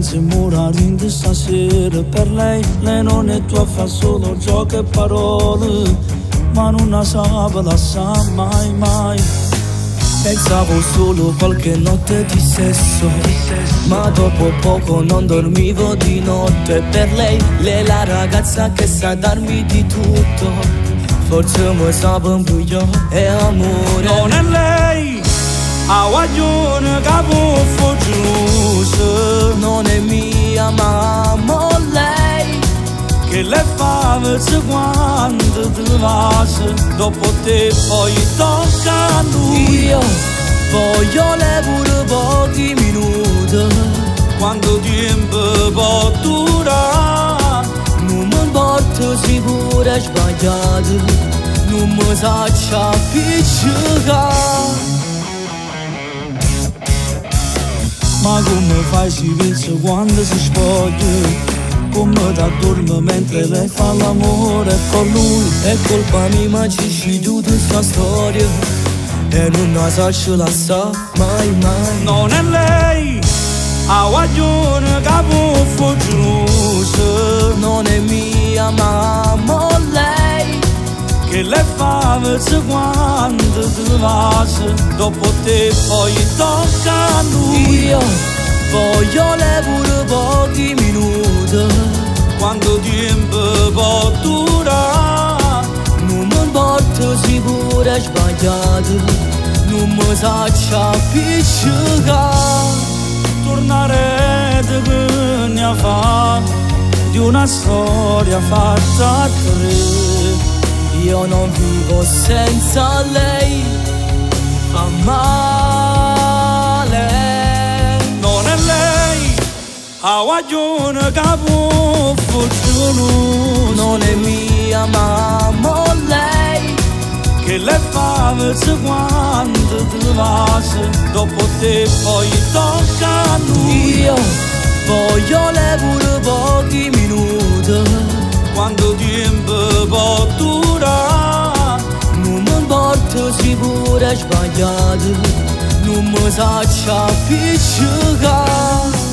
senza morire stasera per lei. Lei non è tua, fa solo giochi e parole, ma non la sa lasciare mai mai. Pensavo solo qualche notte di sesso, ma dopo poco non dormivo di notte. Per lei, lei è la ragazza che sa darmi di tutto, forse mi sa buio e amore. Non è lei, a guaglione che può fuggire, non è mia ma amo lei, che le fa verso quando ti lascia, dopo te poi tocca a lui. Io voglio le pure pochi minuti, quando tempo può durare, non mi importa se pure è sbagliato, non mi saccia appiccicare. Ma come fai si vince quando si spoglia? Come da dorme mentre lei fa l'amore con lui? È colpa mia ma ci scidu di sta storia e non la saccio la sa mai mai. Non è lei, a guaglione che può fuggire, non è mia ma amo lei, che le fa verso quando ti lascia, dopo te poi tocca a lui. Io voglio le pure pochi minuti, quando tempo può durare, non mi importa se pure è sbagliato, non mi saccia appiccicare. Tornarete che ne fa di una storia fatta a tre, io non vivo senza lei, fa male. Non è lei, a guaglione che può fuggire, non è mia ma amo lei, che le fa verso quando ti lascia, dopo te poi tocca a lui. Io voglio le pure pochi minuti, quando tempo può durare, non mi importa se pure è sbagliato, non mi saccia appiccicare.